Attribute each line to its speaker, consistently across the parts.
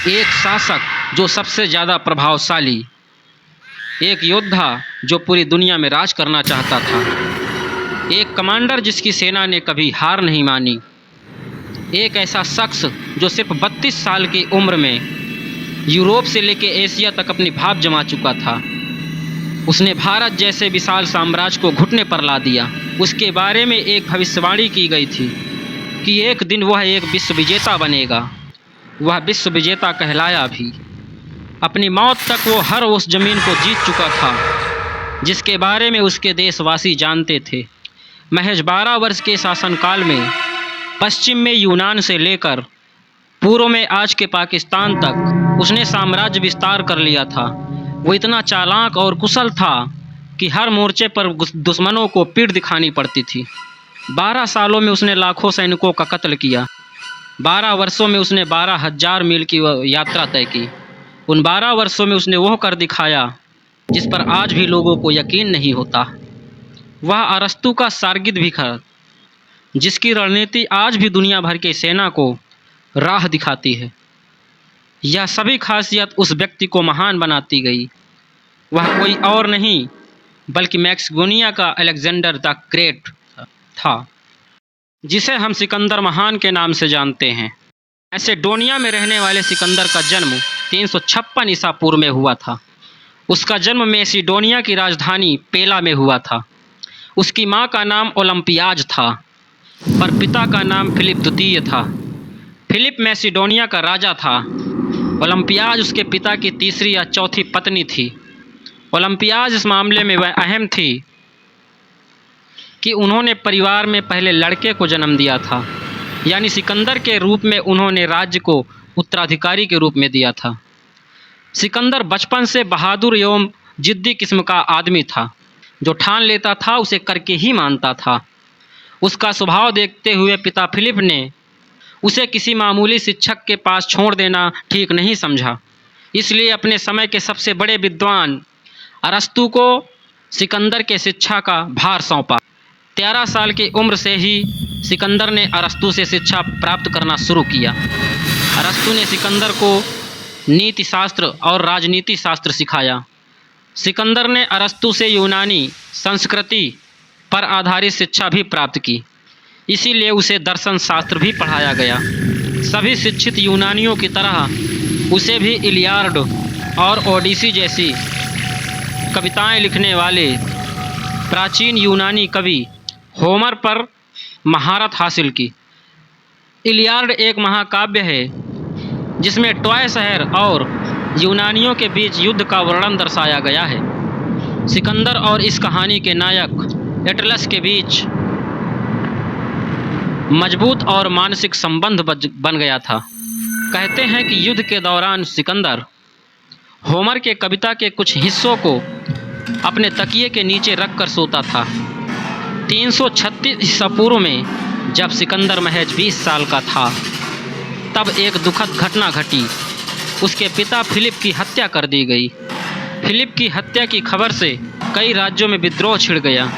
Speaker 1: एक शासक जो सबसे ज़्यादा प्रभावशाली, एक योद्धा जो पूरी दुनिया में राज करना चाहता था, एक कमांडर जिसकी सेना ने कभी हार नहीं मानी, एक ऐसा शख्स जो सिर्फ 32 साल की उम्र में यूरोप से लेकर एशिया तक अपनी भाप जमा चुका था। उसने भारत जैसे विशाल साम्राज्य को घुटने पर ला दिया। उसके बारे में एक भविष्यवाणी की गई थी कि एक दिन वह एक विश्व विजेता बनेगा। वह विश्व विजेता कहलाया भी। अपनी मौत तक वो हर उस ज़मीन को जीत चुका था जिसके बारे में उसके देशवासी जानते थे। महज 12 वर्ष के शासनकाल में पश्चिम में यूनान से लेकर पूर्व में आज के पाकिस्तान तक उसने साम्राज्य विस्तार कर लिया था। वो इतना चालाक और कुशल था कि हर मोर्चे पर दुश्मनों को पीठ दिखानी पड़ती थी। 12 सालों में उसने लाखों सैनिकों का कत्ल किया। 12 वर्षों में उसने 12,000 मील की यात्रा तय की। उन 12 वर्षों में उसने वह कर दिखाया जिस पर आज भी लोगों को यकीन नहीं होता। वह अरस्तु का शागिर्द भी था, जिसकी रणनीति आज भी दुनिया भर की सेना को राह दिखाती है। यह सभी खासियत उस व्यक्ति को महान बनाती गई। वह कोई और नहीं बल्कि मैक्सिडोनिया का अलेक्जेंडर द ग्रेट था, जिसे हम सिकंदर महान के नाम से जानते हैं। मैसेडोनिया में रहने वाले सिकंदर का जन्म 356 ईसा पूर्व में हुआ था। उसका जन्म मैसेडोनिया की राजधानी पेला में हुआ था। उसकी माँ का नाम ओलंपियाज था, पर पिता का नाम फिलिप द्वितीय था। फिलिप मैसेडोनिया का राजा था। ओलंपियाज उसके पिता की तीसरी या चौथी पत्नी थी। ओलंपियाज इस मामले में वह अहम थी कि उन्होंने परिवार में पहले लड़के को जन्म दिया था, यानी सिकंदर के रूप में उन्होंने राज्य को उत्तराधिकारी के रूप में दिया था। सिकंदर बचपन से बहादुर एवं जिद्दी किस्म का आदमी था। जो ठान लेता था उसे करके ही मानता था। उसका स्वभाव देखते हुए पिता फिलिप ने उसे किसी मामूली शिक्षक के पास छोड़ देना ठीक नहीं समझा। इसलिए अपने समय के सबसे बड़े विद्वान अरस्तु को सिकंदर के शिक्षा का भार सौंपा। 13 साल की उम्र से ही सिकंदर ने अरस्तु से शिक्षा प्राप्त करना शुरू किया। अरस्तु ने सिकंदर को नीति शास्त्र और राजनीति शास्त्र सिखाया। सिकंदर ने अरस्तु से यूनानी संस्कृति पर आधारित शिक्षा भी प्राप्त की, इसीलिए उसे दर्शन शास्त्र भी पढ़ाया गया। सभी शिक्षित यूनानियों की तरह उसे भी इलियाड और ओडिसी जैसी कविताएं लिखने वाले प्राचीन यूनानी कवि होमर पर महारत हासिल की। इलियाड एक महाकाव्य है जिसमें ट्रॉय शहर और यूनानियों के बीच युद्ध का वर्णन दर्शाया गया है। सिकंदर और इस कहानी के नायक एटलस के बीच मजबूत और मानसिक संबंध बन गया था। कहते हैं कि युद्ध के दौरान सिकंदर होमर के कविता के कुछ हिस्सों को अपने तकिए के नीचे रखकर सोता था। 336 ईसा पूर्व में जब सिकंदर महज 20 साल का था, तब एक दुखद घटना घटी। उसके पिता फिलिप की हत्या कर दी गई। फिलिप की हत्या की खबर से कई राज्यों में विद्रोह छिड़ गया।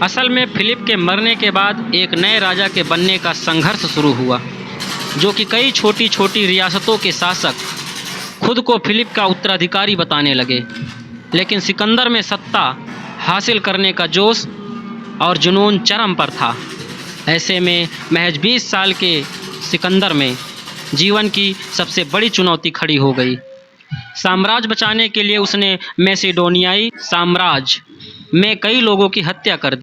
Speaker 1: असल में फिलिप के मरने के बाद एक नए राजा के बनने का संघर्ष शुरू हुआ, जो कि कई छोटी छोटी रियासतों के शासक खुद को फिलिप का उत्तराधिकारी बताने लगे। लेकिन सिकंदर में सत्ता हासिल करने का जोश और जुनून चरम पर था। ऐसे में महज 20 साल के सिकंदर में जीवन की सबसे बड़ी चुनौती खड़ी हो गई। साम्राज्य बचाने के लिए उसने मैसेडोनियाई साम्राज्य में कई लोगों की हत्या कर दी।